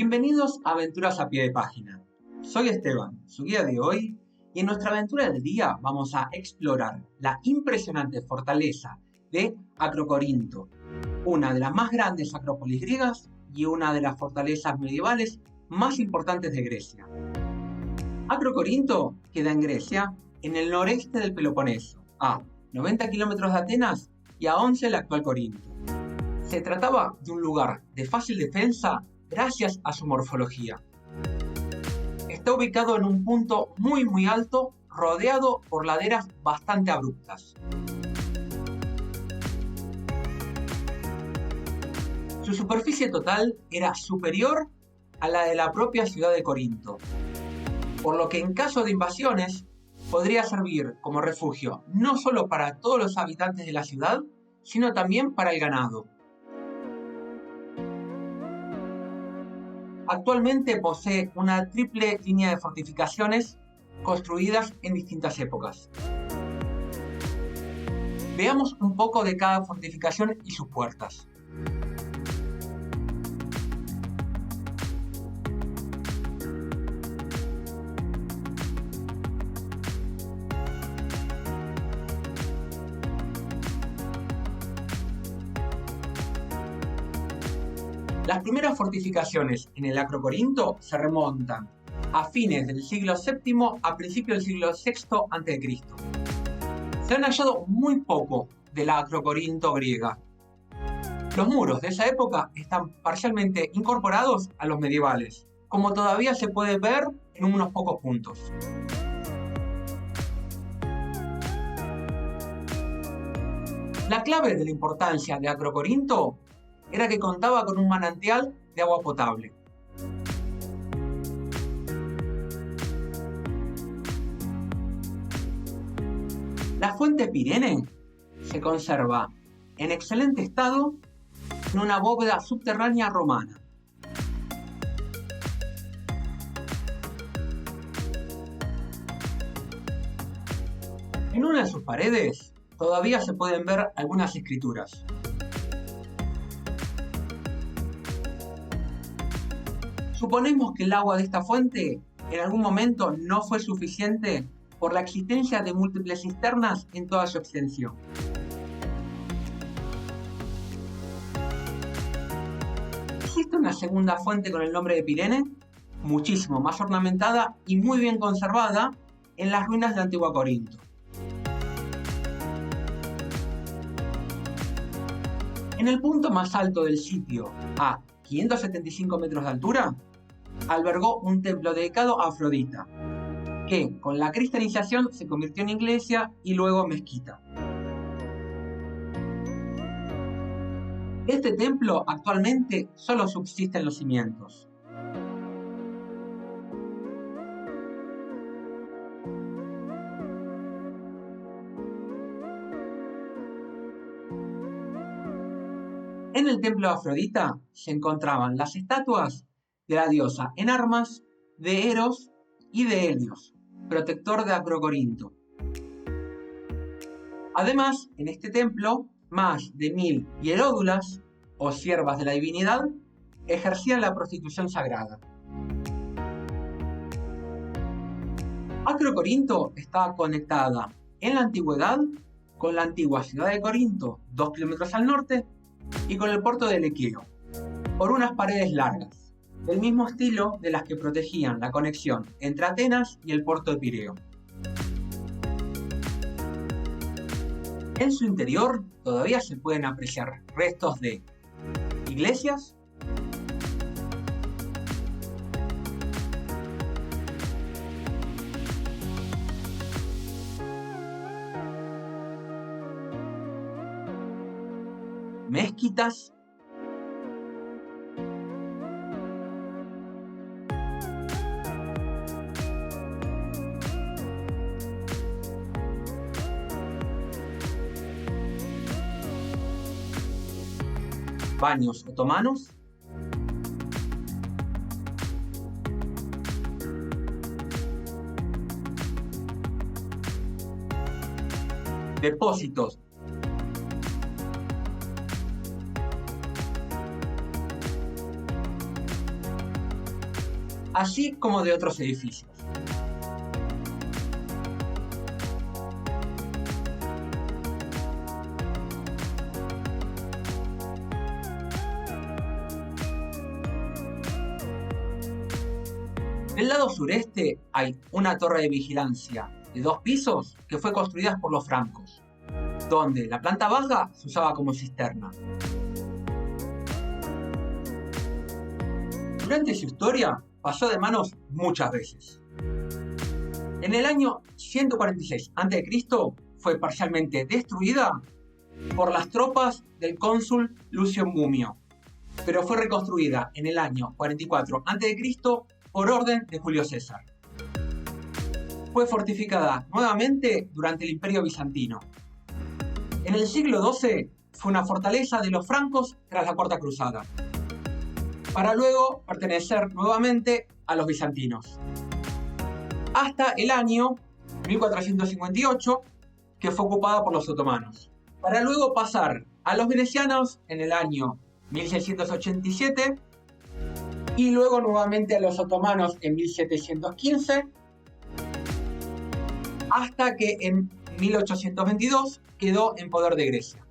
Bienvenidos a Aventuras a Pie de Página. Soy Esteban, su guía de hoy, y en nuestra aventura del día vamos a explorar la impresionante fortaleza de Acrocorinto, una de las más grandes acrópolis griegas y una de las fortalezas medievales más importantes de Grecia. Acrocorinto queda en Grecia, en el noreste del Peloponeso, a 90 kilómetros de Atenas y a 11 del actual Corinto. Se trataba de un lugar de fácil defensa gracias a su morfología. Está ubicado en un punto muy alto, rodeado por laderas bastante abruptas. Su superficie total era superior a la de la propia ciudad de Corinto, por lo que en caso de invasiones podría servir como refugio no solo para todos los habitantes de la ciudad, sino también para el ganado. Actualmente posee una triple línea de fortificaciones construidas en distintas épocas. Veamos un poco de cada fortificación y sus puertas. Las primeras fortificaciones en el Acrocorinto se remontan a fines del siglo VII a principios del siglo VI a.C. Se han hallado muy poco de la Acrocorinto griega. Los muros de esa época están parcialmente incorporados a los medievales, como todavía se puede ver en unos pocos puntos. La clave de la importancia de Acrocorinto era que contaba con un manantial de agua potable. La fuente Pirene se conserva en excelente estado en una bóveda subterránea romana. En una de sus paredes todavía se pueden ver algunas escrituras. Suponemos que el agua de esta fuente en algún momento no fue suficiente por la existencia de múltiples cisternas en toda su extensión. Existe una segunda fuente con el nombre de Pirene, muchísimo más ornamentada y muy bien conservada en las ruinas de Antigua Corinto. En el punto más alto del sitio, a 575 metros de altura, albergó un templo dedicado a Afrodita, que con la cristianización se convirtió en iglesia y luego mezquita. Este templo actualmente solo subsiste en los cimientos. En el templo de Afrodita se encontraban las estatuas de la diosa en armas, de Eros y de Helios, protector de Acrocorinto. Además, en este templo, más de 1000 hieródulas, o siervas de la divinidad, ejercían la prostitución sagrada. Acrocorinto estaba conectada en la antigüedad con la antigua ciudad de Corinto, 2 kilómetros al norte, y con el puerto del Equeo, por unas paredes largas, del mismo estilo de las que protegían la conexión entre Atenas y el puerto de Pireo. En su interior todavía se pueden apreciar restos de iglesias, mezquitas, baños otomanos, depósitos así como de otros edificios. Del lado sureste hay una torre de vigilancia de 2 pisos que fue construida por los francos, donde la planta baja se usaba como cisterna. Durante su historia pasó de manos muchas veces. En el año 146 a.C. fue parcialmente destruida por las tropas del cónsul Lucio Mumio, pero fue reconstruida en el año 44 a.C. por orden de Julio César. Fue fortificada nuevamente durante el Imperio Bizantino. En el siglo XII fue una fortaleza de los francos tras la Cuarta Cruzada, para luego pertenecer nuevamente a los bizantinos. Hasta el año 1458, que fue ocupada por los otomanos, para luego pasar a los venecianos en el año 1687 y luego nuevamente a los otomanos en 1715, hasta que en 1822 quedó en poder de Grecia.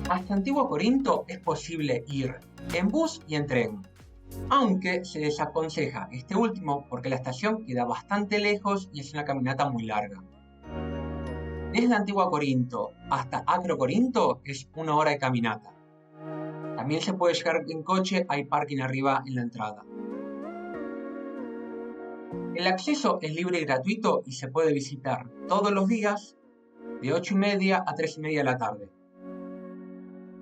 Hasta Antiguo Corinto es posible ir en bus y en tren, aunque se desaconseja este último porque la estación queda bastante lejos y es una caminata muy larga. Desde Antiguo Corinto hasta Acro Corinto es 1 hora de caminata. También se puede llegar en coche, hay parking arriba en la entrada. El acceso es libre y gratuito y se puede visitar todos los días de 8:30 a 3:30 de la tarde.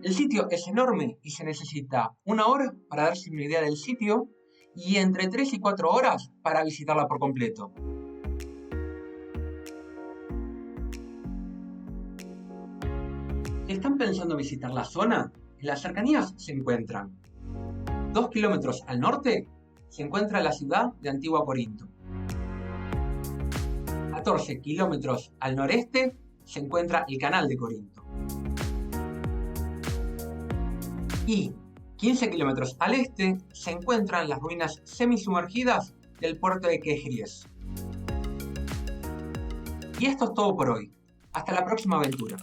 El sitio es enorme y se necesita 1 hora para darse una idea del sitio y entre 3 y 4 horas para visitarla por completo. Si están pensando visitar la zona, en las cercanías se encuentran 2 kilómetros al norte se encuentra la ciudad de Antiguo Corinto. 14 kilómetros al noreste se encuentra el canal de Corinto. Y 15 kilómetros al este se encuentran las ruinas semisumergidas del puerto de Kegries. Y esto es todo por hoy. Hasta la próxima aventura.